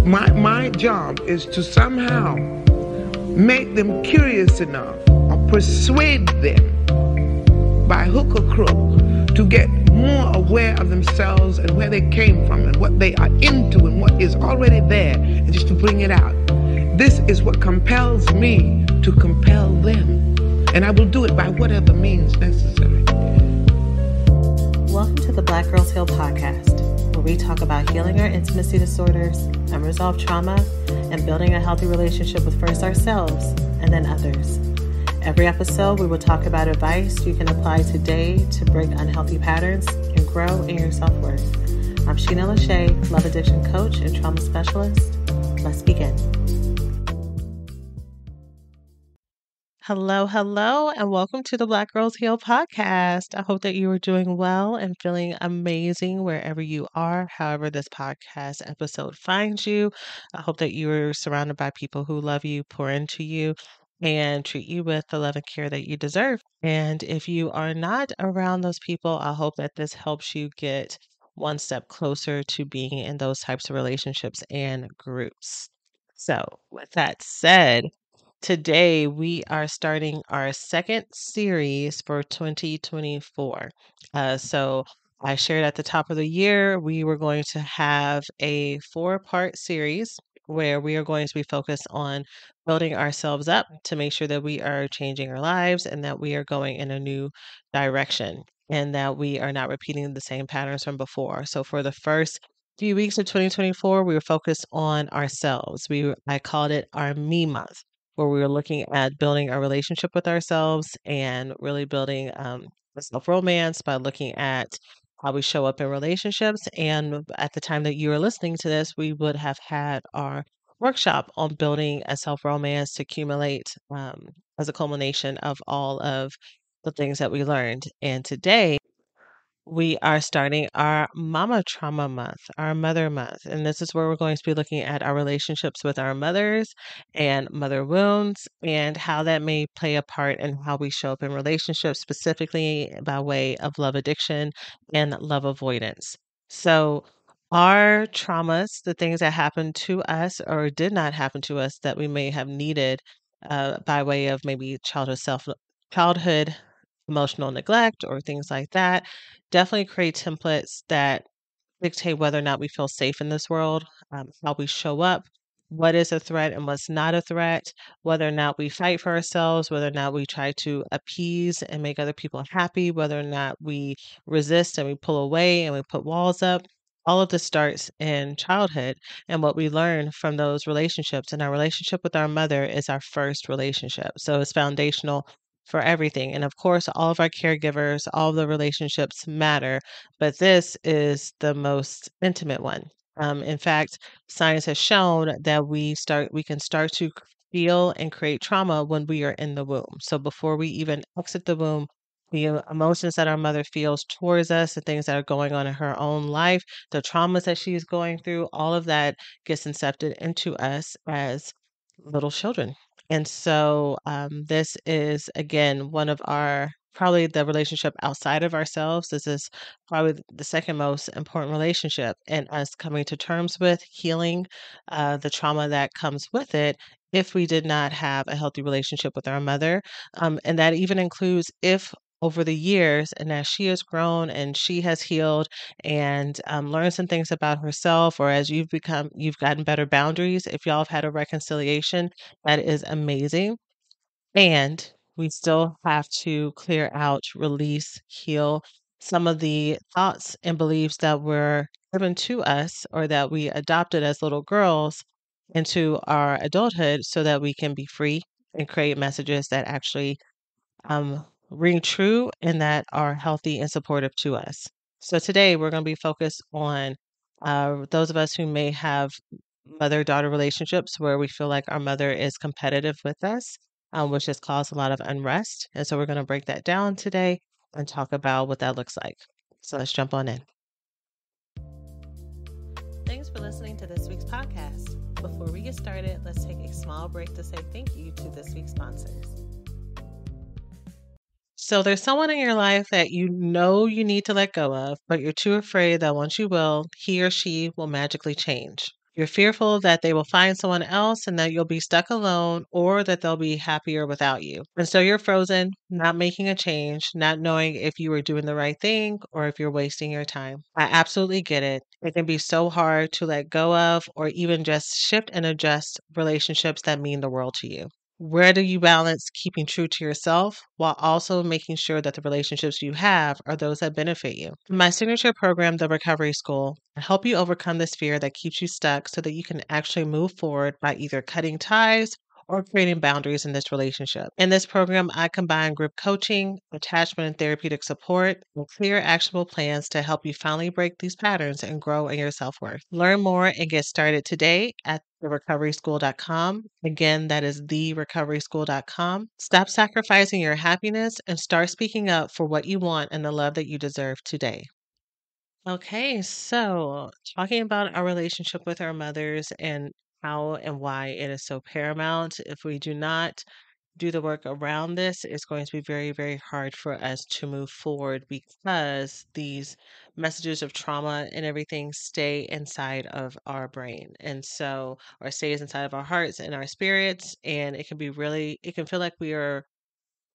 My job is to somehow make them curious enough or persuade them by hook or crook to get more aware of themselves and where they came from and what they are into and what is already there, and just to bring it out. This is what compels me to compel them, and I will do it by whatever means necessary. Welcome to the Black Girls Heal podcast, where we talk about healing our intimacy disorders, unresolved trauma, and building a healthy relationship with first ourselves and then others. Every episode, we will talk about advice you can apply today to break unhealthy patterns and grow in your self-worth. I'm Shena, Love Addiction Coach and Trauma Specialist. Let's begin. Hello, and welcome to the Black Girls Heal podcast. I hope that you are doing well and feeling amazing wherever you are, however this podcast episode finds you. I hope that you are surrounded by people who love you, pour into you, and treat you with the love and care that you deserve. And if you are not around those people, I hope that this helps you get one step closer to being in those types of relationships and groups. So, with that said, today, we are starting our second series for 2024. So, I shared at the top of the year, we were going to have a 4-part series where we are going to be focused on building ourselves up to make sure that we are changing our lives and that we are going in a new direction and that we are not repeating the same patterns from before. So, for the first few weeks of 2024, we were focused on ourselves. I called it our me month, where we were looking at building our relationship with ourselves and really building self-romance by looking at how we show up in relationships. And at the time that you are listening to this, we would have had our workshop on building a self-romance to accumulate as a culmination of all of the things that we learned. And today, we are starting our Mama Trauma Month, our Mother Month. And this is where we're going to be looking at our relationships with our mothers and mother wounds and how that may play a part in how we show up in relationships, specifically by way of love addiction and love avoidance. So, our traumas, the things that happened to us or did not happen to us that we may have needed by way of maybe childhood emotional neglect or things like that, definitely create templates that dictate whether or not we feel safe in this world, how we show up, what is a threat and what's not a threat, whether or not we fight for ourselves, whether or not we try to appease and make other people happy, whether or not we resist and we pull away and we put walls up. All of this starts in childhood and what we learn from those relationships. And our relationship with our mother is our first relationship. So it's foundational for everything. And of course, all of our caregivers, all of the relationships matter, but this is the most intimate one. In fact, science has shown that we can start to feel and create trauma when we are in the womb. So before we even exit the womb, the emotions that our mother feels towards us, the things that are going on in her own life, the traumas that she's going through, all of that gets incepted into us as little children. And so this is, again, one of our probably the relationship outside of ourselves. This is probably the second most important relationship, and us coming to terms with healing the trauma that comes with it if we did not have a healthy relationship with our mother. And that even includes if over the years and as she has grown and she has healed and learned some things about herself, or as you've gotten better boundaries, if y'all have had a reconciliation, that is amazing. And we still have to clear out, release, heal some of the thoughts and beliefs that were given to us or that we adopted as little girls into our adulthood so that we can be free and create messages that actually ring true and that are healthy and supportive to us. So today we're going to be focused on those of us who may have mother-daughter relationships where we feel like our mother is competitive with us, which has caused a lot of unrest. And so we're going to break that down today and talk about what that looks like. So let's jump on in. Thanks for listening to this week's podcast. Before we get started, let's take a small break to say thank you to this week's sponsors. So there's someone in your life that you know you need to let go of, but you're too afraid that once you will, he or she will magically change. You're fearful that they will find someone else and that you'll be stuck alone or that they'll be happier without you. And so you're frozen, not making a change, not knowing if you are doing the right thing or if you're wasting your time. I absolutely get it. It can be so hard to let go of or even just shift and adjust relationships that mean the world to you. Where do you balance keeping true to yourself while also making sure that the relationships you have are those that benefit you? In my signature program, The Recovery School, I help you overcome this fear that keeps you stuck so that you can actually move forward by either cutting ties or creating boundaries in this relationship. In this program, I combine group coaching, attachment and therapeutic support, and clear, actionable plans to help you finally break these patterns and grow in your self worth. Learn more and get started today at therecoveryschool.com. Again, that is therecoveryschool.com. Stop sacrificing your happiness and start speaking up for what you want and the love that you deserve today. Okay, so talking about our relationship with our mothers and how and why it is so paramount. If we do not do the work around this, it's going to be very, very hard for us to move forward because these messages of trauma and everything stay inside of our brain. And so, or stays inside of our hearts and our spirits. And it can be really, it can feel like we are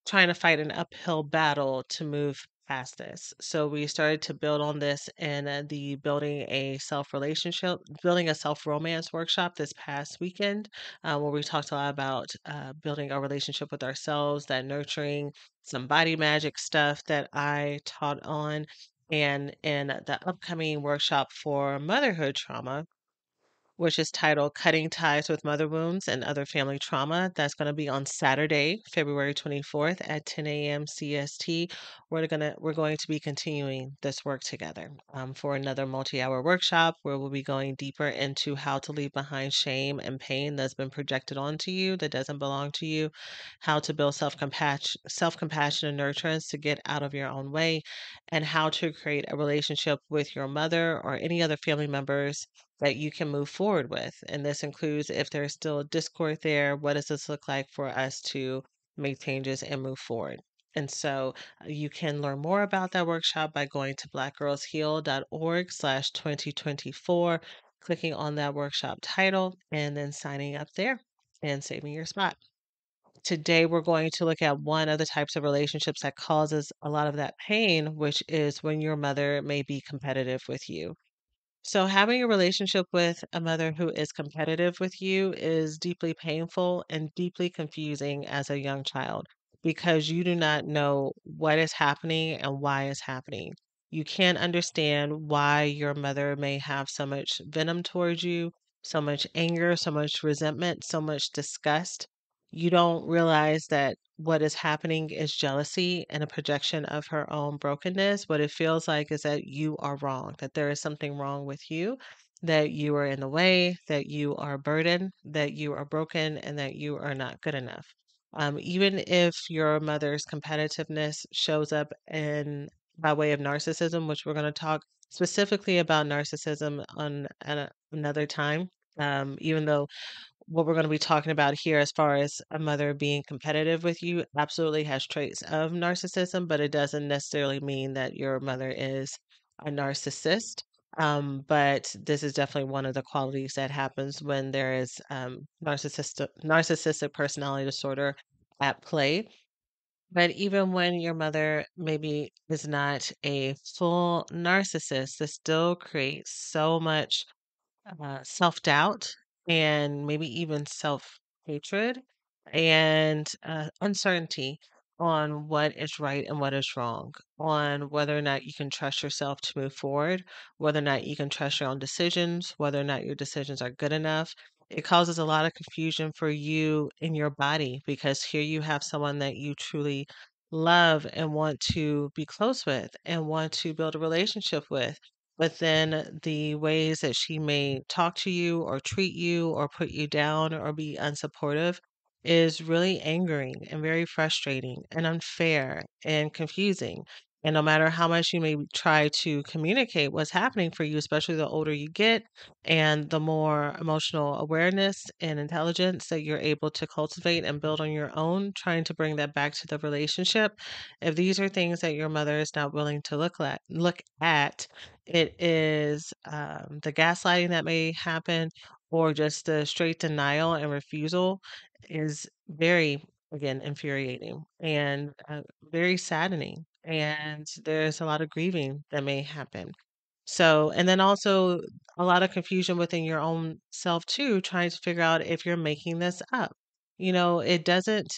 trying to fight an uphill battle to move past this. So we started to build on this in the building a self romance workshop this past weekend, where we talked a lot about building our relationship with ourselves, that nurturing, some body magic stuff that I taught on. And in the upcoming workshop for motherhood trauma, which is titled Cutting Ties with Mother Wounds and Other Family Trauma. That's going to be on Saturday, February 24th at 10 a.m. CST. We're going to be continuing this work together for another multi-hour workshop where we'll be going deeper into how to leave behind shame and pain that's been projected onto you that doesn't belong to you, how to build self-compassion and nurturance to get out of your own way, and how to create a relationship with your mother or any other family members that you can move forward with. And this includes if there's still a discord there, what does this look like for us to make changes and move forward? And so you can learn more about that workshop by going to blackgirlsheal.org/2024, clicking on that workshop title, and then signing up there and saving your spot. Today, we're going to look at one of the types of relationships that causes a lot of that pain, which is when your mother may be competitive with you. So, having a relationship with a mother who is competitive with you is deeply painful and deeply confusing as a young child because you do not know what is happening and why it's happening. You can't understand why your mother may have so much venom towards you, so much anger, so much resentment, so much disgust. You don't realize that what is happening is jealousy and a projection of her own brokenness. What it feels like is that you are wrong, that there is something wrong with you, that you are in the way, that you are a burden, that you are broken, and that you are not good enough. Even if your mother's competitiveness shows up in by way of narcissism, which we're going to talk specifically about narcissism on another time. Even though what we're going to be talking about here, as far as a mother being competitive with you, absolutely has traits of narcissism, but it doesn't necessarily mean that your mother is a narcissist. But this is definitely one of the qualities that happens when there is narcissistic personality disorder at play. But even when your mother maybe is not a full narcissist, this still creates so much self doubt and maybe even self hatred and uncertainty on what is right and what is wrong, on whether or not you can trust yourself to move forward, whether or not you can trust your own decisions, whether or not your decisions are good enough. It causes a lot of confusion for you in your body because here you have someone that you truly love and want to be close with and want to build a relationship with, but then the ways that she may talk to you or treat you or put you down or be unsupportive is really angering and very frustrating and unfair and confusing. And no matter how much you may try to communicate what's happening for you, especially the older you get and the more emotional awareness and intelligence that you're able to cultivate and build on your own, trying to bring that back to the relationship. If these are things that your mother is not willing to look at, it is the gaslighting that may happen, or just the straight denial and refusal is very, again, infuriating and very saddening. And there's a lot of grieving that may happen. So, and then also a lot of confusion within your own self too, trying to figure out if you're making this up. It doesn't,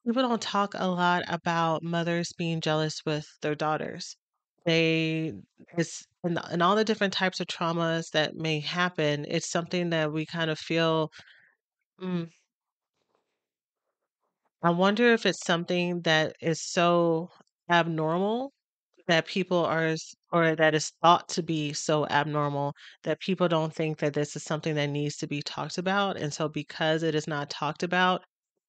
people don't talk a lot about mothers being jealous with their daughters. They, it's, and all the different types of traumas that may happen, it's something that we kind of feel, mm, I wonder if it's something that is so abnormal that people or that is thought to be so abnormal that people don't think that this is something that needs to be talked about. And so, because it is not talked about,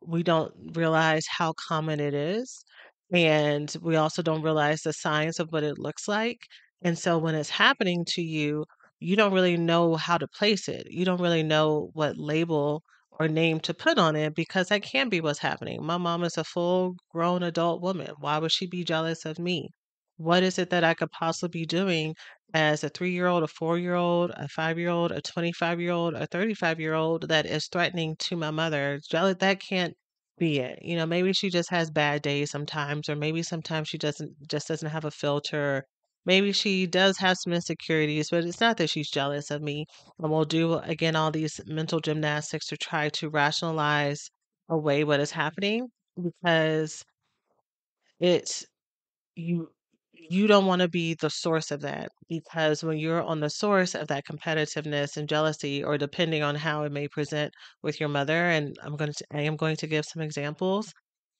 we don't realize how common it is. And we also don't realize the signs of what it looks like. And so, when it's happening to you, you don't really know how to place it. You don't really know what label or name to put on it because that can be what's happening. My mom is a full grown adult woman. Why would she be jealous of me? What is it that I could possibly be doing as a 3-year old, a 4-year old, a 5-year old, a 25-year old, a 35-year old that is threatening to my mother? That can't be it. Maybe she just has bad days sometimes, or maybe sometimes she doesn't have a filter. Maybe she does have some insecurities, but it's not that she's jealous of me. And we'll do again all these mental gymnastics to try to rationalize away what is happening because it's you you don't wanna be the source of that, because when you're on the source of that competitiveness and jealousy, or depending on how it may present with your mother, and I am going to give some examples,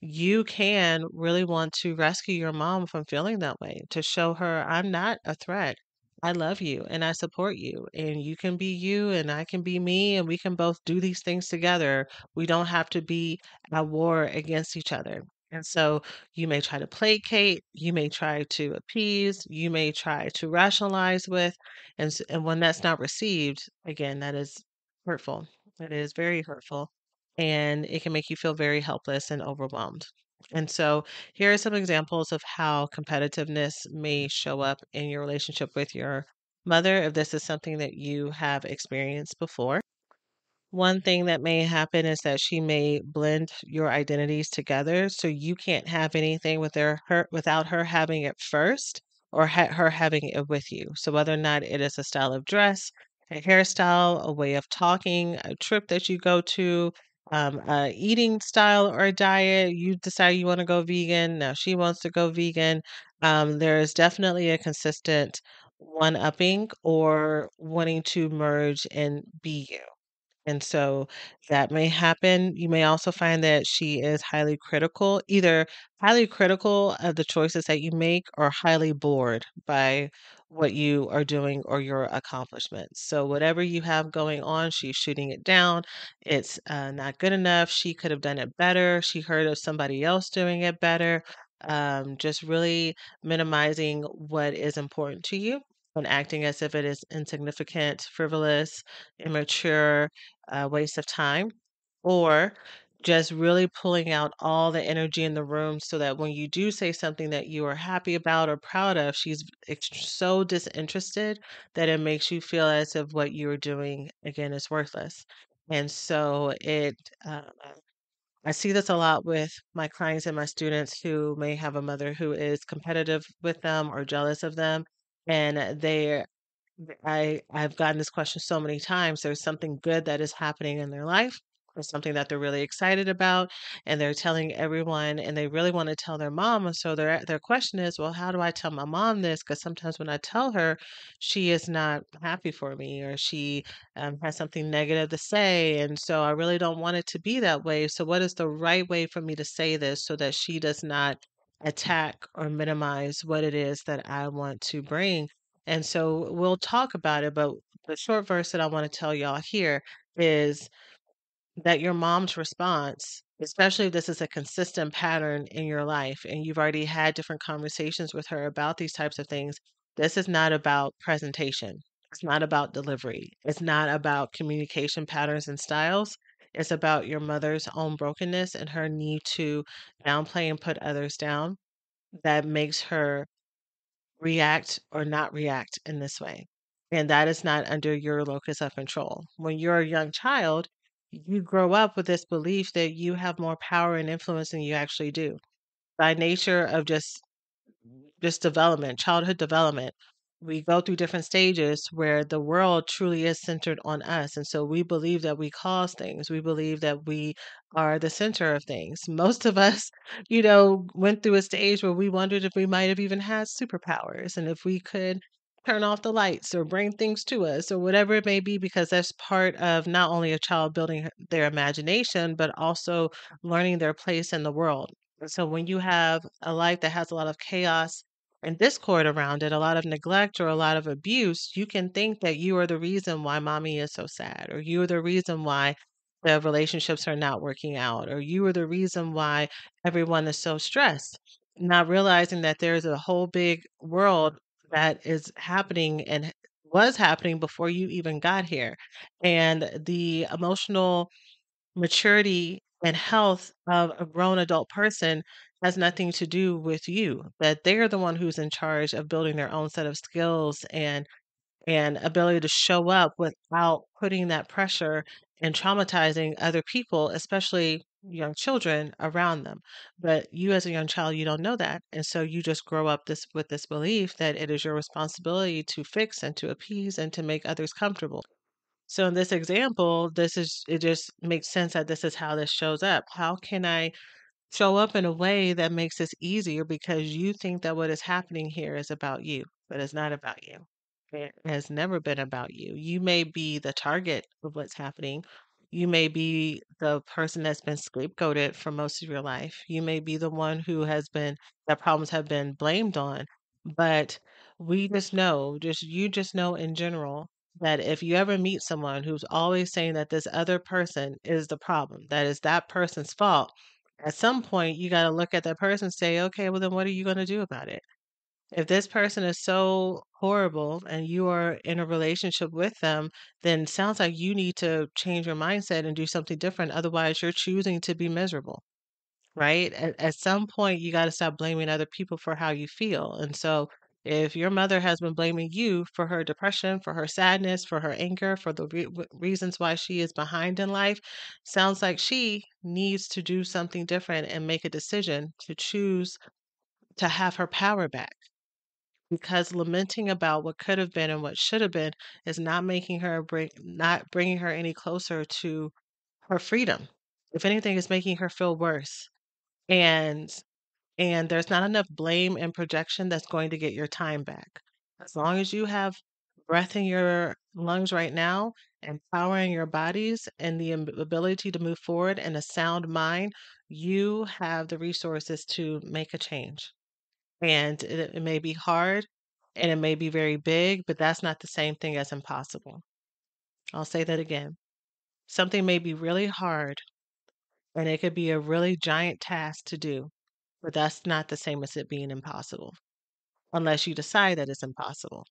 you can really want to rescue your mom from feeling that way, to show her, "I'm not a threat. I love you and I support you, and you can be you and I can be me, and we can both do these things together. We don't have to be at war against each other." And so you may try to placate, you may try to appease, you may try to rationalize with, and when that's not received, again, that is hurtful. That is very hurtful, and it can make you feel very helpless and overwhelmed. And so here are some examples of how competitiveness may show up in your relationship with your mother, if this is something that you have experienced before. One thing that may happen is that she may blend your identities together, so you can't have anything with her without her having it first, or her having it with you. So whether or not it is a style of dress, a hairstyle, a way of talking, a trip that you go to, a eating style or a diet, you decide you want to go vegan. Now she wants to go vegan. There is definitely a consistent one-upping or wanting to merge and be you. And so that may happen. You may also find that she is highly critical, either highly critical of the choices that you make, or highly bored by what you are doing or your accomplishments. So whatever you have going on, she's shooting it down. It's not good enough. She could have done it better. She heard of somebody else doing it better. Just really minimizing what is important to you and acting as if it is insignificant, frivolous, immature, waste of time, or just really pulling out all the energy in the room so that when you do say something that you are happy about or proud of, she's so disinterested that it makes you feel as if what you're doing, again, is worthless. And so I see this a lot with my clients and my students who may have a mother who is competitive with them or jealous of them, and I've gotten this question so many times. There's something good that is happening in their life, or something that they're really excited about, and they're telling everyone, and they really want to tell their mom. And so their question is, well, how do I tell my mom this? Because sometimes when I tell her, she is not happy for me, or she has something negative to say, and so I really don't want it to be that way. So what is the right way for me to say this so that she does not attack or minimize what it is that I want to bring? And so we'll talk about it, but the short verse that I want to tell y'all here is that your mom's response, especially if this is a consistent pattern in your life and you've already had different conversations with her about these types of things, this is not about presentation. It's not about delivery. It's not about communication patterns and styles. It's about your mother's own brokenness and her need to downplay and put others down. That makes her react or not react in this way. And that is not under your locus of control. When you're a young child, you grow up with this belief that you have more power and influence than you actually do. By nature of just development, childhood development, we go through different stages where the world truly is centered on us. And so we believe that we cause things. We believe that we are the center of things. Most of us, went through a stage where we wondered if we might have even had superpowers and if we could turn off the lights or bring things to us or whatever it may be, because that's part of not only a child building their imagination, but also learning their place in the world. And so when you have a life that has a lot of chaos and discord around it, a lot of neglect or a lot of abuse, you can think that you are the reason why mommy is so sad, or you are the reason why the relationships are not working out, or you are the reason why everyone is so stressed, not realizing that there's a whole big world that is happening and was happening before you even got here. And the emotional maturity and health of a grown adult person has nothing to do with you, that they're the one who's in charge of building their own set of skills and ability to show up without putting that pressure and traumatizing other people, especially young children around them. But you as a young child, you don't know that. And so you just grow up this with this belief that it is your responsibility to fix and to appease and to make others comfortable. So in this example, it just makes sense that this is how this shows up. How can I show up in a way that makes this easier because you think that what is happening here is about you, but it's not about you. It has never been about you. You may be the target of what's happening. You may be the person that's been scapegoated for most of your life. You may be the one who that problems have been blamed on. But we just know, you just know in general that if you ever meet someone who's always saying that this other person is the problem, that is that person's fault, at some point, you gotta look at that person and say, "Okay, well, then what are you gonna do about it?" If this person is so horrible and you are in a relationship with them, then it sounds like you need to change your mindset and do something different. Otherwise, you're choosing to be miserable, right? At some point, you gotta stop blaming other people for how you feel. And so, if your mother has been blaming you for her depression, for her sadness, for her anger, for the reasons why she is behind in life, sounds like she needs to do something different and make a decision to choose to have her power back. Because lamenting about what could have been and what should have been is not bringing her any closer to her freedom. If anything, it's making her feel worse. And there's not enough blame and projection that's going to get your time back. As long as you have breath in your lungs right now and power in your bodies and the ability to move forward and a sound mind, you have the resources to make a change. And it may be hard and it may be very big, but that's not the same thing as impossible. I'll say that again. Something may be really hard and it could be a really giant task to do, but that's not the same as it being impossible, unless you decide that it's impossible.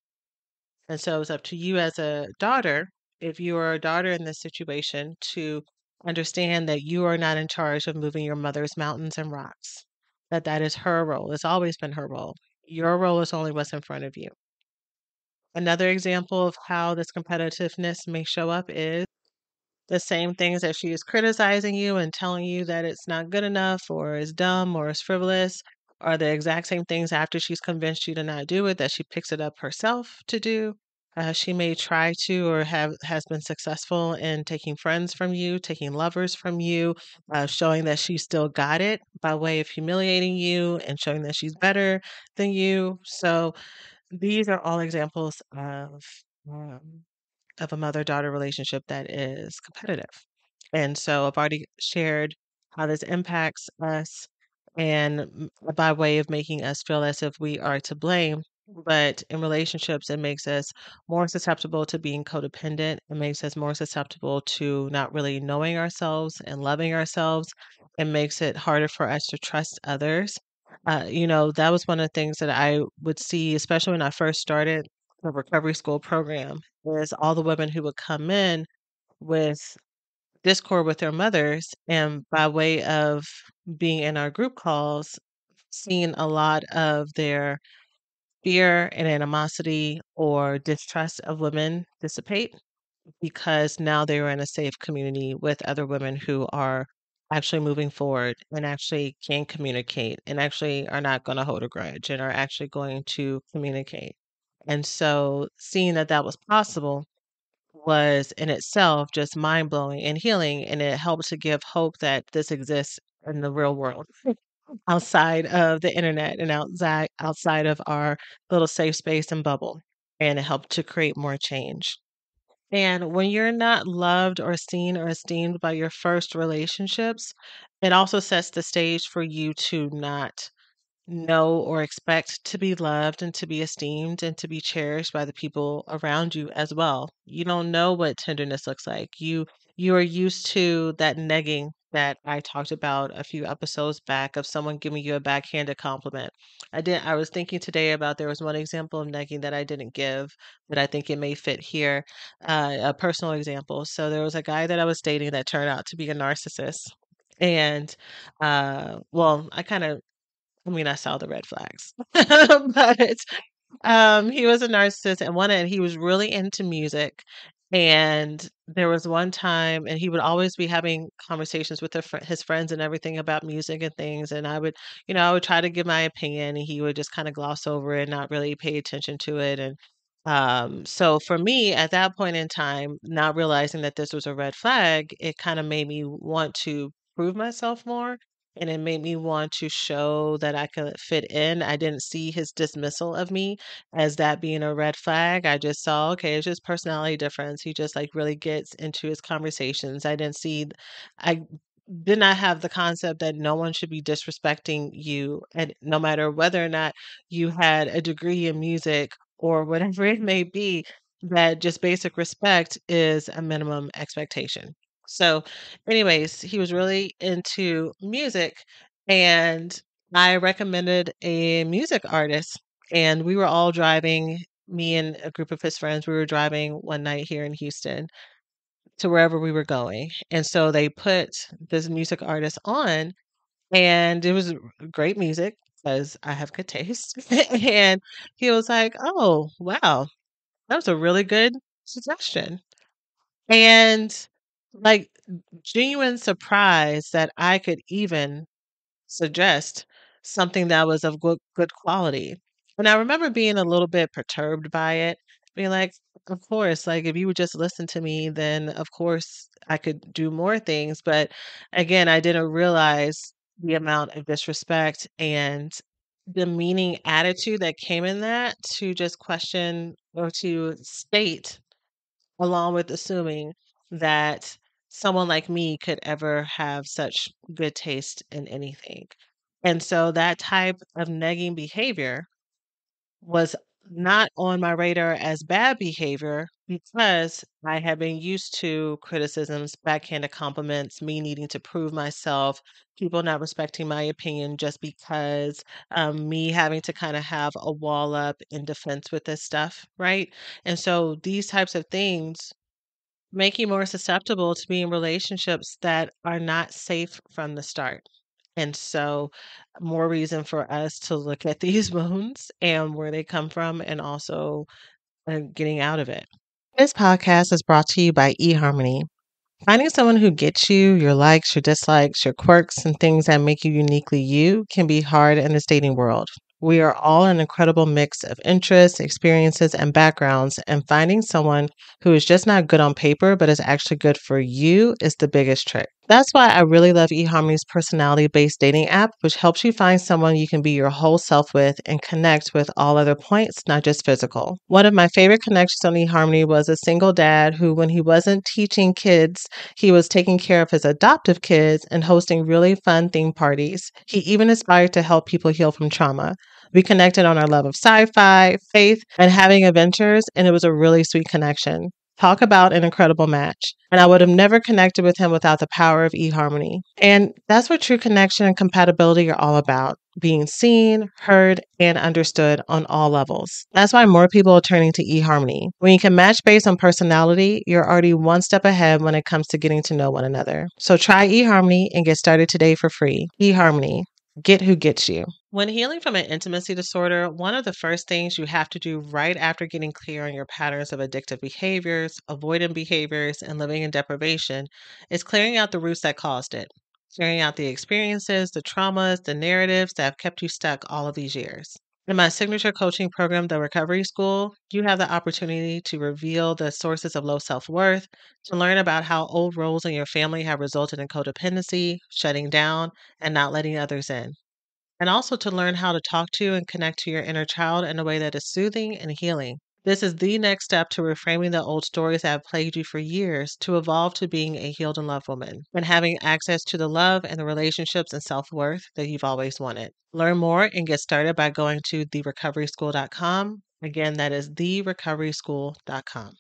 And so it's up to you as a daughter, if you are a daughter in this situation, to understand that you are not in charge of moving your mother's mountains and rocks, that is her role. It's always been her role. Your role is only what's in front of you. Another example of how this competitiveness may show up is the same things that she is criticizing you and telling you that it's not good enough or is dumb or is frivolous are the exact same things after she's convinced you to not do it that she picks it up herself to do. She may try to or has been successful in taking friends from you, taking lovers from you, showing that she still got it by way of humiliating you and showing that she's better than you. So these are all examples um, of a mother-daughter relationship that is competitive. And so I've already shared how this impacts us and by way of making us feel as if we are to blame. But in relationships, it makes us more susceptible to being codependent. It makes us more susceptible to not really knowing ourselves and loving ourselves. It makes it harder for us to trust others. That was one of the things that I would see, especially when I first started the recovery school program, is all the women who would come in with discord with their mothers, and by way of being in our group calls, seeing a lot of their fear and animosity or distrust of women dissipate because now they're in a safe community with other women who are actually moving forward and actually can communicate and actually are not going to hold a grudge and are actually going to communicate. And so seeing that that was possible was in itself just mind blowing and healing. And it helped to give hope that this exists in the real world outside of the internet and outside of our little safe space and bubble. And it helped to create more change. And when you're not loved or seen or esteemed by your first relationships, it also sets the stage for you to not know or expect to be loved and to be esteemed and to be cherished by the people around you as well. You don't know what tenderness looks like. You are used to that negging that I talked about a few episodes back of someone giving you a backhanded compliment. I was thinking today about there was one example of negging that I didn't give, but I think it may fit here. A personal example. So there was a guy that I was dating that turned out to be a narcissist. And well, I mean, I saw the red flags. But, he was a narcissist and he was really into music, and there was one time and he would always be having conversations with his friends and everything about music and things, and I would try to give my opinion, and he would just kinda gloss over it, not really pay attention to it, and, so for me, at that point in time, not realizing that this was a red flag, it kinda made me want to prove myself more, and it made me want to show that I could fit in. I didn't see his dismissal of me as that being a red flag. I just saw, okay, it's just personality difference. He just like really gets into his conversations. I did not have the concept that no one should be disrespecting you, and no matter whether or not you had a degree in music or whatever it may be, that just basic respect is a minimum expectation. So, anyways, he was really into music, and I recommended a music artist, and we were all driving, me and a group of his friends, we were driving one night here in Houston to wherever we were going. And so they put this music artist on, and it was great music because I have good taste. And he was like, "Oh, wow, that was a really good suggestion." And like genuine surprise that I could even suggest something that was of good quality. And I remember being a little bit perturbed by it, being like, of course, like if you would just listen to me, then of course I could do more things. But again, I didn't realize the amount of disrespect and demeaning attitude that came in that to just question or to state along with assuming that someone like me could ever have such good taste in anything. And so that type of negging behavior was not on my radar as bad behavior because I had been used to criticisms, backhanded compliments, me needing to prove myself, people not respecting my opinion just because me having to kind of have a wall up in defense with this stuff, right? And so these types of things make you more susceptible to be in relationships that are not safe from the start. And so, more reason for us to look at these wounds and where they come from, and also getting out of it. This podcast is brought to you by eHarmony. Finding someone who gets you, your likes, your dislikes, your quirks, and things that make you uniquely you can be hard in this dating world. We are all an incredible mix of interests, experiences, and backgrounds, and finding someone who is just not good on paper but is actually good for you is the biggest trick. That's why I really love eHarmony's personality based dating app, which helps you find someone you can be your whole self with and connect with all other points, not just physical. One of my favorite connections on eHarmony was a single dad who, when he wasn't teaching kids, he was taking care of his adoptive kids and hosting really fun theme parties. He even aspired to help people heal from trauma. We connected on our love of sci fi, faith, and having adventures, and it was a really sweet connection. Talk about an incredible match. And I would have never connected with him without the power of eHarmony. And that's what true connection and compatibility are all about, being seen, heard, and understood on all levels. That's why more people are turning to eHarmony. When you can match based on personality, you're already one step ahead when it comes to getting to know one another. So try eHarmony and get started today for free. eHarmony. Get who gets you. When healing from an intimacy disorder, one of the first things you have to do right after getting clear on your patterns of addictive behaviors, avoidant behaviors, and living in deprivation is clearing out the roots that caused it. Clearing out the experiences, the traumas, the narratives that have kept you stuck all of these years. In my signature coaching program, The Recovery School, you have the opportunity to reveal the sources of low self worth, to learn about how old roles in your family have resulted in codependency, shutting down, and not letting others in, and also to learn how to talk to and connect to your inner child in a way that is soothing and healing. This is the next step to reframing the old stories that have plagued you for years to evolve to being a healed and loved woman and having access to the love and the relationships and self worth that you've always wanted. Learn more and get started by going to therecoveryschool.com. Again, that is therecoveryschool.com.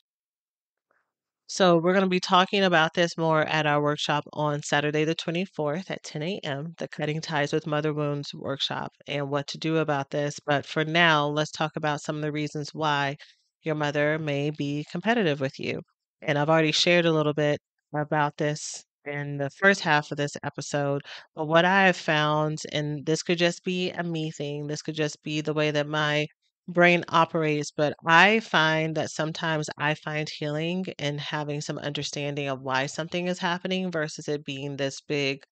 So we're going to be talking about this more at our workshop on Saturday the 24th at 10 a.m., the Cutting Ties with Mother Wounds workshop, and what to do about this. But for now, let's talk about some of the reasons why your mother may be competitive with you. And I've already shared a little bit about this in the first half of this episode. But what I have found, and this could just be a me thing, this could just be the way that my brain operates, but I find that sometimes I find healing in having some understanding of why something is happening versus it being this big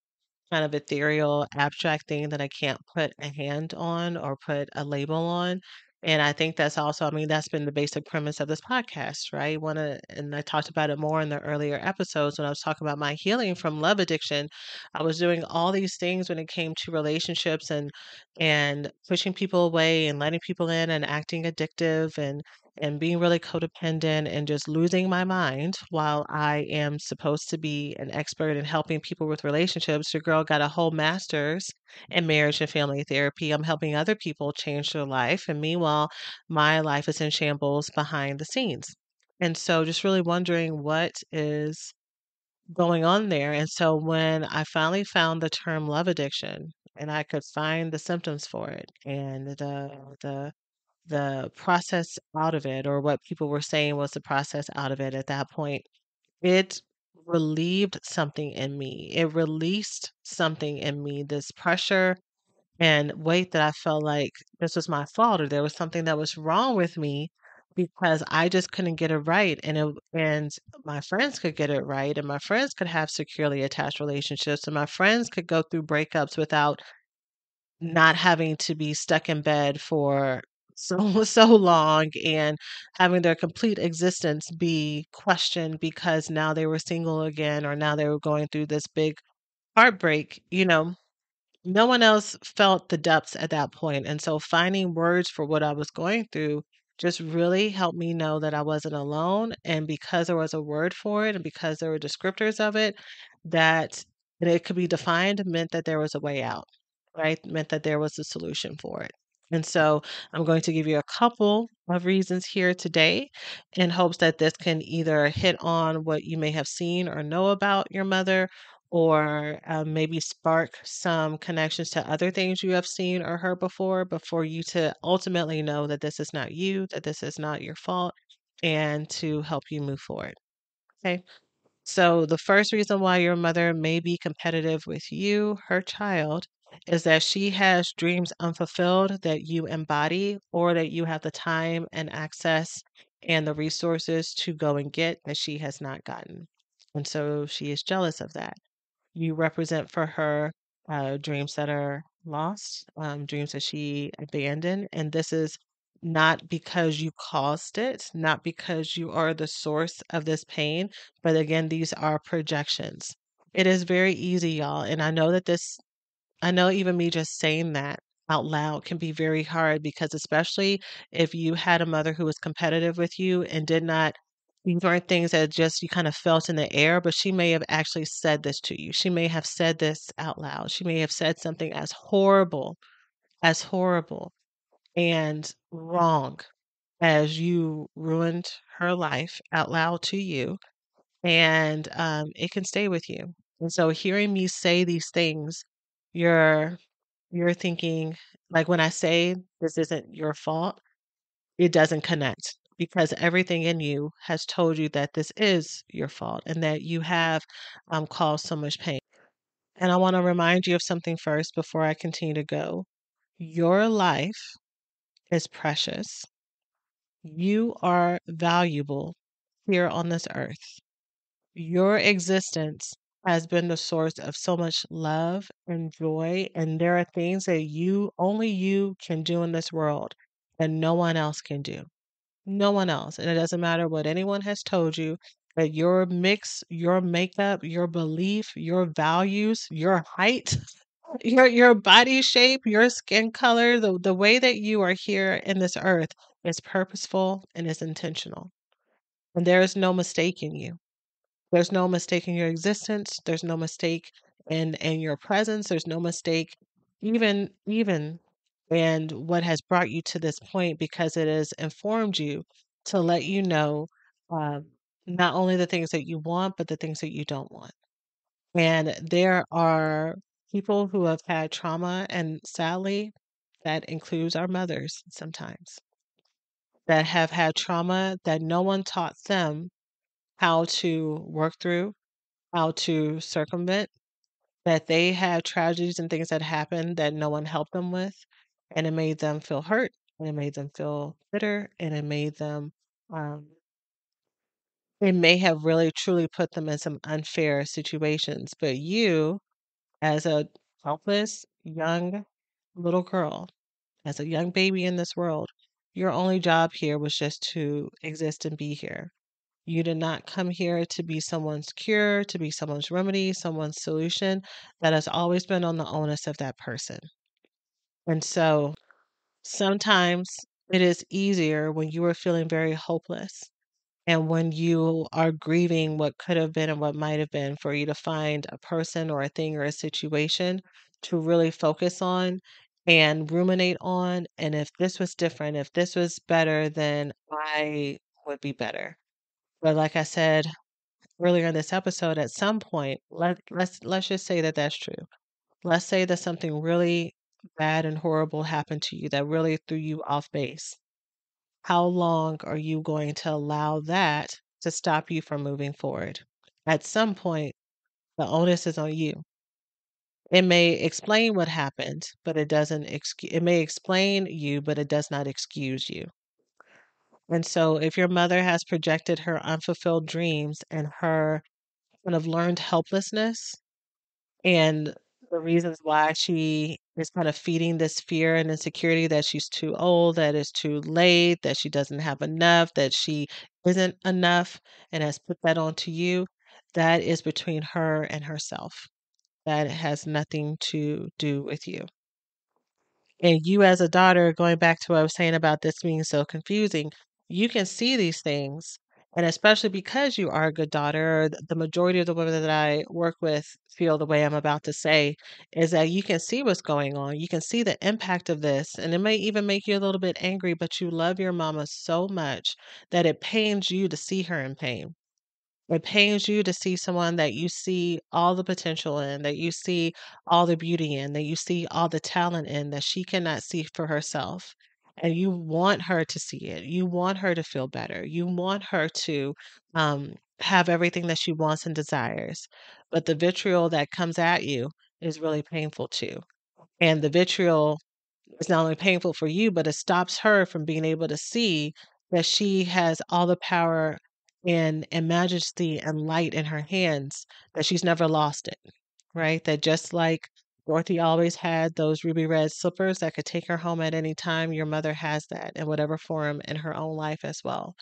kind of ethereal, abstract thing that I can't put a hand on or put a label on. And I think that's also, I mean, that's been the basic premise of this podcast, right? And I talked about it more in the earlier episodes when I was talking about my healing from love addiction. I was doing all these things when it came to relationships and pushing people away and letting people in and acting addictive and being really codependent and just losing my mind while I am supposed to be an expert in helping people with relationships. Your girl got a whole master's in marriage and family therapy. I'm helping other people change their life. And meanwhile, my life is in shambles behind the scenes. And so just really wondering what is going on there. And so when I finally found the term love addiction and I could find the symptoms for it and the the process out of it, or what people were saying was the process out of it at that point, it relieved something in me. It released something in me, this pressure and weight that I felt like this was my fault or there was something that was wrong with me because I just couldn't get it right. And my friends could get it right, and my friends could have securely attached relationships, and my friends could go through breakups without not having to be stuck in bed for so so long and having their complete existence be questioned because now they were single again or now they were going through this big heartbreak, no one else felt the depths at that point. And so finding words for what I was going through just really helped me know that I wasn't alone. And because there was a word for it and because there were descriptors of it, that and it could be defined meant that there was a way out, right? Meant that there was a solution for it. And so I'm going to give you a couple of reasons here today in hopes that this can either hit on what you may have seen or know about your mother or maybe spark some connections to other things you have seen or heard before you to ultimately know that this is not you, that this is not your fault, and to help you move forward. Okay. So, the first reason why your mother may be competitive with you, her child, is that she has dreams unfulfilled that you embody or that you have the time and access and the resources to go and get that she has not gotten. And so she is jealous of that. You represent for her dreams that are lost, dreams that she abandoned. And this is not because you caused it, not because you are the source of this pain, but again, these are projections. It is very easy, y'all. And I know even me just saying that out loud can be very hard because, especially if you had a mother who was competitive with you and did not, these weren't things that just you kind of felt in the air, but she may have actually said this to you. She may have said this out loud. She may have said something as horrible and wrong as you ruined her life out loud to you. And it can stay with you. And so hearing me say these things, you're you're thinking, like when I say this isn't your fault, it doesn't connect because everything in you has told you that this is your fault and that you have caused so much pain. And I want to remind you of something first before I continue to go. Your life is precious. You are valuable here on this earth. Your existence has been the source of so much love and joy, and there are things that only you can do in this world that no one else can do. No one else. And it doesn't matter what anyone has told you, that your mix, your makeup, your belief, your values, your height, your body shape, your skin color, the way that you are here in this earth is purposeful and is intentional. And there is no mistake in you. There's no mistake in your existence. There's no mistake in your presence. There's no mistake even and what has brought you to this point, because it has informed you to let you know, um, not only the things that you want, but the things that you don't want. And there are people who have had trauma, and sadly, that includes our mothers sometimes, that have had trauma that no one taught them how to work through, how to circumvent, that they had tragedies and things that happened that no one helped them with, and it made them feel hurt, and it made them feel bitter, and um, it may have really truly put them in some unfair situations. But you, as a helpless young little girl, as a young baby in this world, your only job here was just to exist and be here. You did not come here to be someone's cure, to be someone's remedy, someone's solution. That has always been on the onus of that person. And so sometimes it is easier when you are feeling very hopeless and when you are grieving what could have been and what might have been, for you to find a person or a thing or a situation to really focus on and ruminate on. And if this was different, if this was better, then I would be better. But like I said earlier in this episode, at some point, let's just say that that's true. Let's say that something really bad and horrible happened to you that really threw you off base. How long are you going to allow that to stop you from moving forward? At some point, the onus is on you. It may explain what happened, but it doesn't excuse. It may explain you, but it does not excuse you. And so, if your mother has projected her unfulfilled dreams and her kind of learned helplessness, and the reasons why she is kind of feeding this fear and insecurity that she's too old, that it's too late, that she doesn't have enough, that she isn't enough, and has put that onto you, that is between her and herself. That has nothing to do with you. And you, as a daughter, going back to what I was saying about this being so confusing, you can see these things. And especially because you are a good daughter, the majority of the women that I work with feel the way I'm about to say, is that you can see what's going on. You can see the impact of this. And it may even make you a little bit angry, but you love your mama so much that it pains you to see her in pain. It pains you to see someone that you see all the potential in, that you see all the beauty in, that you see all the talent in, that she cannot see for herself. And you want her to see it. You want her to feel better. You want her to have everything that she wants and desires. But the vitriol that comes at you is really painful too. And the vitriol is not only painful for you, but it stops her from being able to see that she has all the power and majesty and light in her hands, that she's never lost it, right? That just like Dorothy always had those ruby red slippers that could take her home at any time, your mother has that in whatever form in her own life as well.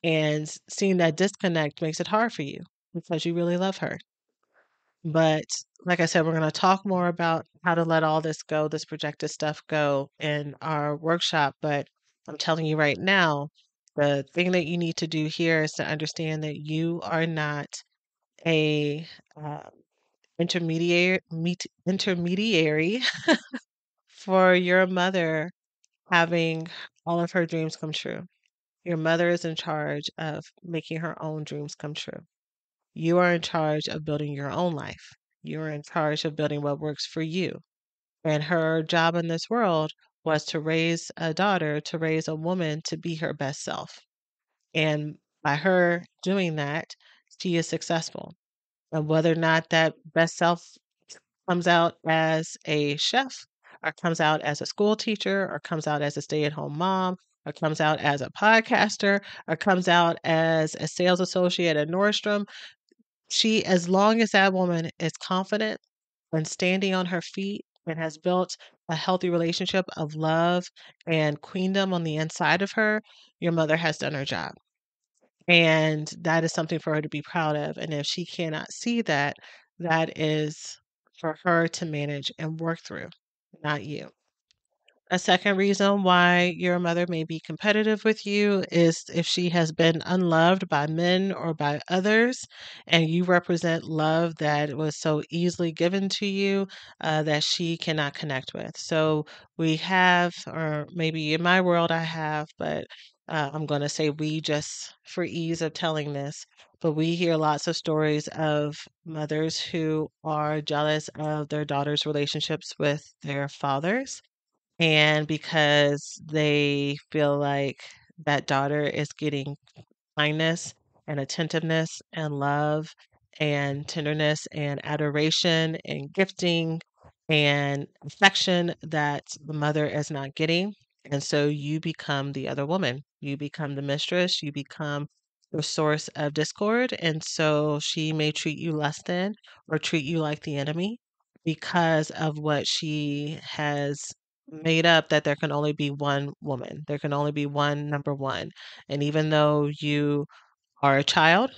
And seeing that disconnect makes it hard for you because you really love her. But like I said, we're going to talk more about how to let all this go, this projected stuff go in our workshop. But I'm telling you right now, the thing that you need to do here is to understand that you are not a uh, intermediary for your mother having all of her dreams come true. Your mother is in charge of making her own dreams come true. You are in charge of building your own life. You are in charge of building what works for you. And her job in this world was to raise a daughter, to raise a woman to be her best self. And by her doing that, she is successful. And whether or not that best self comes out as a chef, or comes out as a school teacher, or comes out as a stay-at-home mom, or comes out as a podcaster, or comes out as a sales associate at Nordstrom. As long as that woman is confident and standing on her feet and has built a healthy relationship of love and queendom on the inside of her, your mother has done her job. And that is something for her to be proud of. And if she cannot see that, that is for her to manage and work through, not you. A second reason why your mother may be competitive with you is if she has been unloved by men or by others, and you represent love that was so easily given to you that she cannot connect with. So we have, or maybe in my world I have, but I'm going to say we just for ease of telling this. But we hear lots of stories of mothers who are jealous of their daughters' relationships with their fathers, and because they feel like that daughter is getting kindness and attentiveness and love and tenderness and adoration and gifting and affection that the mother is not getting. And so you become the other woman. You become the mistress. You become the source of discord. And so she may treat you less than or treat you like the enemy because of what she has made up, that there can only be one woman. There can only be one number one. And even though you are a child,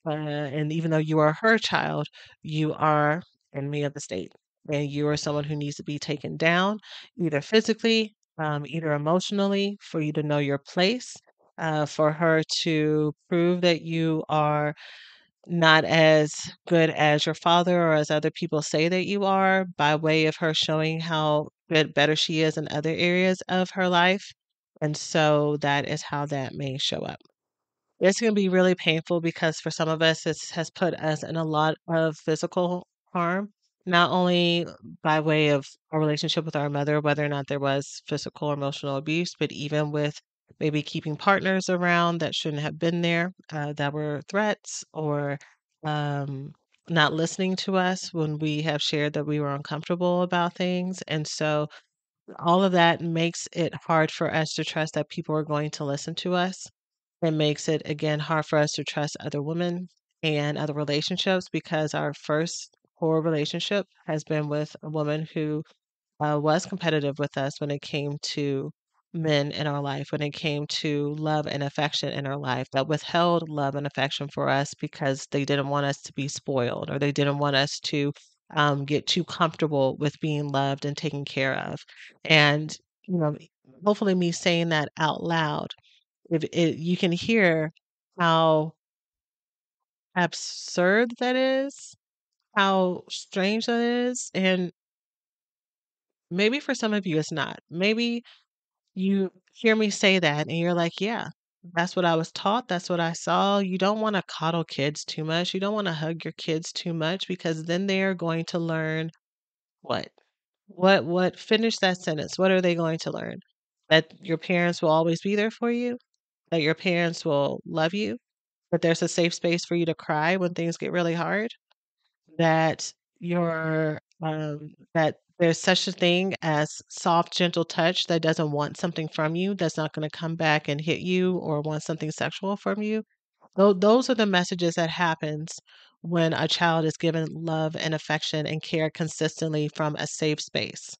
and even though you are her child, you are enemy of the state. And you are someone who needs to be taken down, either physically, either emotionally, for you to know your place, for her to prove that you are not as good as your father or as other people say that you are, by way of her showing how good, better she is in other areas of her life. And so that is how that may show up. It's gonna be really painful because for some of us, it has put us in a lot of physical harm, not only by way of our relationship with our mother, whether or not there was physical or emotional abuse, but even with maybe keeping partners around that shouldn't have been there, that were threats, or um, not listening to us when we have shared that we were uncomfortable about things. And so all of that makes it hard for us to trust that people are going to listen to us. It makes it, again, hard for us to trust other women and other relationships because our first core relationship has been with a woman who was competitive with us when it came to men in our life, when it came to love and affection in our life, that withheld love and affection for us because they didn't want us to be spoiled, or they didn't want us to get too comfortable with being loved and taken care of. And, you know, hopefully, me saying that out loud, if it, you can hear how absurd that is, how strange that is, and maybe for some of you it's not. Maybe you hear me say that and you're like, yeah, that's what I was taught. That's what I saw. You don't want to coddle kids too much. You don't want to hug your kids too much because then they're going to learn what? Finish that sentence. What are they going to learn? That your parents will always be there for you, that your parents will love you, that there's a safe space for you to cry when things get really hard, that that there's such a thing as soft, gentle touch that doesn't want something from you, that's not going to come back and hit you or want something sexual from you. Those are the messages that happens when a child is given love and affection and care consistently from a safe space.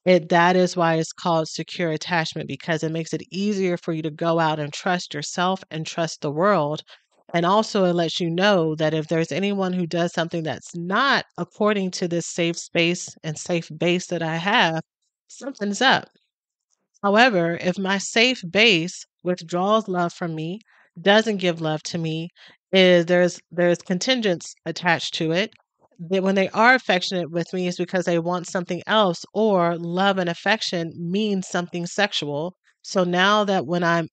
That is why it's called secure attachment, because it makes it easier for you to go out and trust yourself and trust the world. And also it lets you know that if there's anyone who does something that's not according to this safe space and safe base that I have, something's up. However, if my safe base withdraws love from me, doesn't give love to me, there's contingents attached to it. That when they are affectionate with me is because they want something else, or love and affection means something sexual. So now that when I'm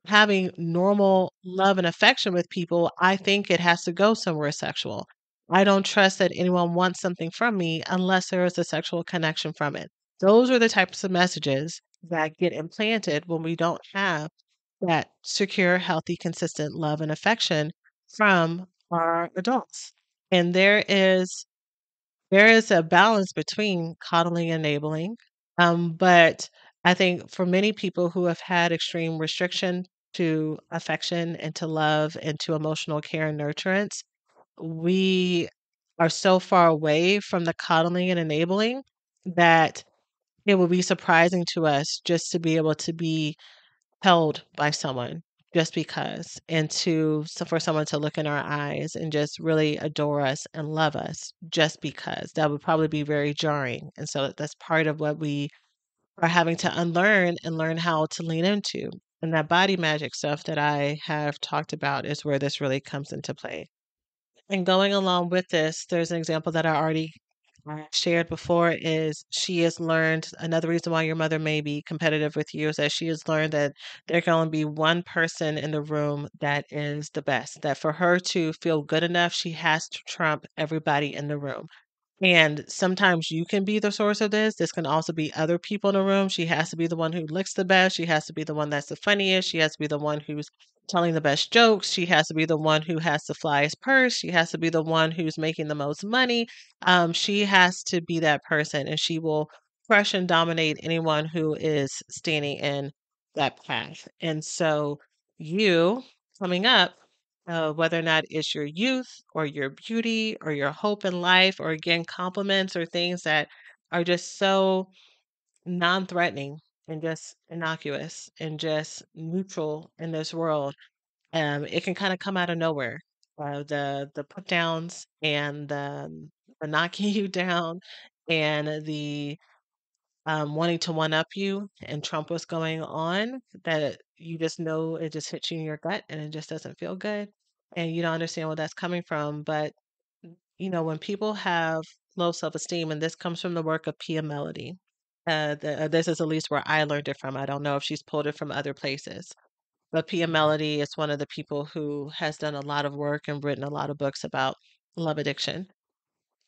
having normal love and affection with people, I think it has to go somewhere sexual. I don't trust that anyone wants something from me unless there is a sexual connection from it. Those are the types of messages that get implanted when we don't have that secure, healthy, consistent love and affection from our adults. And there is there is a balance between coddling and enabling. But I think for many people who have had extreme restriction to affection and to love and to emotional care and nurturance, we are so far away from the coddling and enabling that it will be surprising to us just to be able to be held by someone just because, and for someone to look in our eyes and just really adore us and love us just because. That would probably be very jarring. And so that's part of what we are having to unlearn and learn how to lean into. And that body magic stuff that I have talked about is where this really comes into play. And going along with this, there's an example that I already shared before is she has learned another reason why your mother may be competitive with you is that she has learned that there can only be one person in the room that is the best. That for her to feel good enough, she has to trump everybody in the room. And sometimes you can be the source of this. This can also be other people in the room. She has to be the one who looks the best. She has to be the one that's the funniest. She has to be the one who's telling the best jokes. She has to be the one who has the flyest purse. She has to be the one who's making the most money. She has to be that person, and she will crush and dominate anyone who is standing in that path. And so, you coming up, whether or not it's your youth or your beauty or your hope in life, or again, compliments or things that are just so non threatening and just innocuous and just neutral in this world. It can kind of come out of nowhere. The put downs and the knocking you down and the wanting to one up you and trump what's going on, that you just know it just hits you in your gut and it just doesn't feel good. And you don't understand where that's coming from. But, when people have low self esteem, and this comes from the work of Pia Melody, this is at least where I learned it from. I don't know if she's pulled it from other places. But Pia Melody is one of the people who has done a lot of work and written a lot of books about love addiction.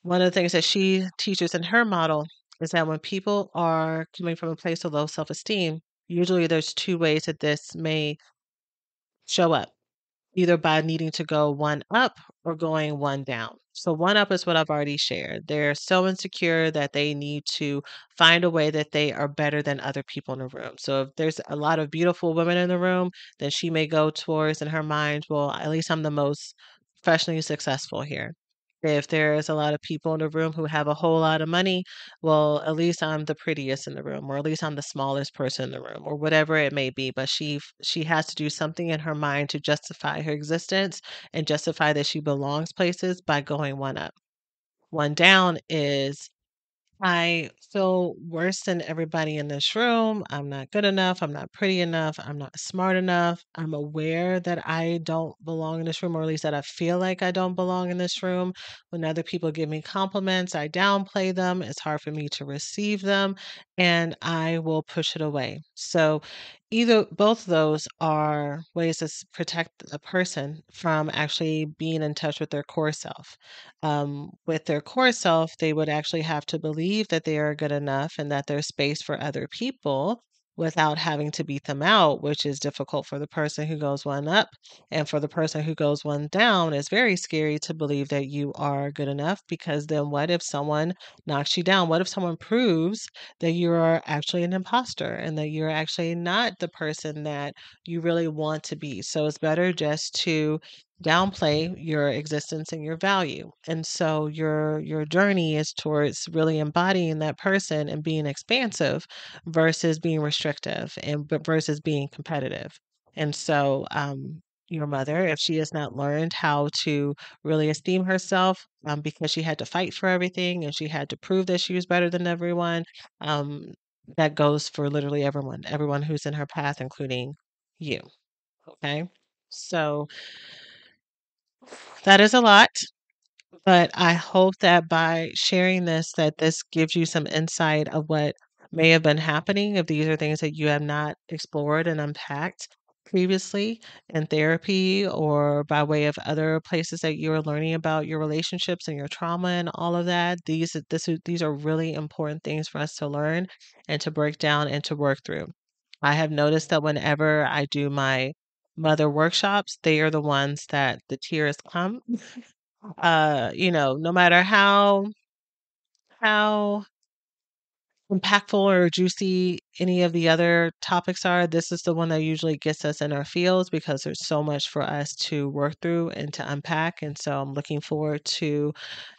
One of the things that she teaches in her model is that when people are coming from a place of low self esteem, usually there's two ways that this may show up, either by needing to go one up or going one down. So, one up is what I've already shared. They're so insecure that they need to find a way that they are better than other people in the room. So, if there's a lot of beautiful women in the room, then she may go towards in her mind, well, at least I'm the most professionally successful here. If there's a lot of people in the room who have a whole lot of money, well, at least I'm the prettiest in the room, or at least I'm the smallest person in the room, or whatever it may be. But she has to do something in her mind to justify her existence and justify that she belongs places by going one up. One down is I feel worse than everybody in this room. I'm not good enough. I'm not pretty enough. I'm not smart enough. I'm aware that I don't belong in this room, or at least that I feel like I don't belong in this room. When other people give me compliments, I downplay them. It's hard for me to receive them, and I will push it away. So, either both of those are ways to protect a person from actually being in touch with their core self. With their core self, they would actually have to believe that they are good enough and that there's space for other people without having to beat them out, which is difficult for the person who goes one up. And for the person who goes one down, it's very scary to believe that you are good enough, because then what if someone knocks you down? What if someone proves that you are actually an imposter and that you're actually not the person that you really want to be? So it's better just to downplay your existence and your value. And so your journey is towards really embodying that person and being expansive versus being restrictive, and but versus being competitive. And so your mother, if she has not learned how to really esteem herself, because she had to fight for everything and she had to prove that she was better than everyone, um, that goes for literally everyone who's in her path, including you. Okay. So that is a lot, but I hope that by sharing this, that this gives you some insight of what may have been happening, if these are things that you have not explored and unpacked previously in therapy or by way of other places that you're learning about your relationships and your trauma and all of that. These are really important things for us to learn and to break down and to work through. I have noticed that whenever I do my mother workshops, they are the ones that the tears come. No matter how how impactful or juicy any of the other topics are, this is the one that usually gets us in our fields because there's so much for us to work through and to unpack. And so I'm looking forward to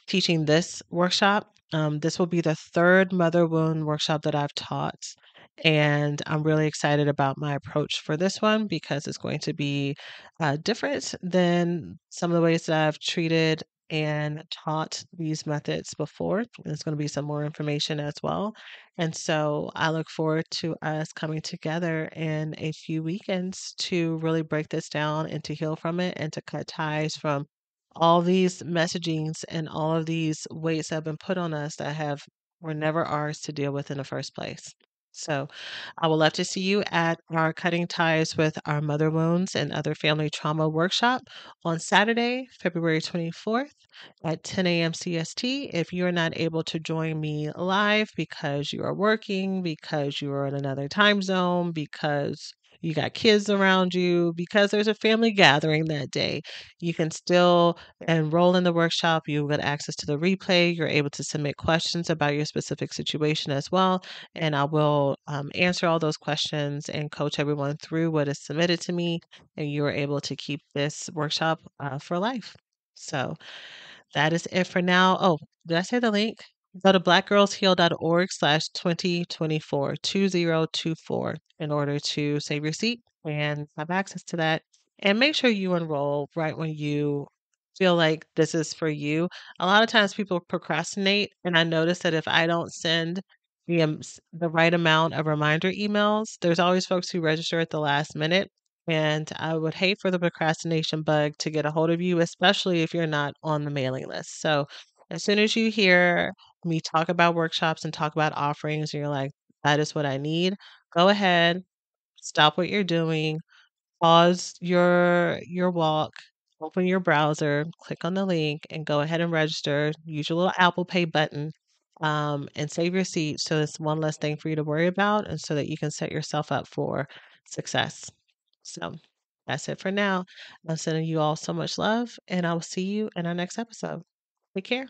teaching this workshop. This will be the third mother wound workshop that I've taught. And I'm really excited about my approach for this one because it's going to be different than some of the ways that I've treated and taught these methods before. There's going to be some more information as well. And so I look forward to us coming together in a few weekends to really break this down and to heal from it and to cut ties from all these messagings and all of these weights that have been put on us that have were never ours to deal with in the first place. So I would love to see you at our Cutting Ties with Our Mother Wounds and Other Family Trauma workshop on Saturday, February 24th at 10 a.m. CST. If you're not able to join me live because you are working, because you are in another time zone, because you got kids around you, because there's a family gathering that day, you can still enroll in the workshop. You get access to the replay. You're able to submit questions about your specific situation as well. And I will answer all those questions and coach everyone through what is submitted to me. And you are able to keep this workshop for life. So that is it for now. Oh, did I say the link? Go to blackgirlsheal.org/2024, 2024 in order to save your seat and have access to that. And make sure you enroll right when you feel like this is for you. A lot of times people procrastinate, and I notice that if I don't send the right amount of reminder emails, there's always folks who register at the last minute. And I would hate for the procrastination bug to get a hold of you, especially if you're not on the mailing list. So as soon as you hear me talk about workshops and talk about offerings, and you're like, that is what I need, go ahead, stop what you're doing, pause your walk, open your browser, click on the link, and go ahead and register. Use your little Apple Pay button, and save your seat so it's one less thing for you to worry about, and so that you can set yourself up for success. So that's it for now. I'm sending you all so much love, and I will see you in our next episode. Take care.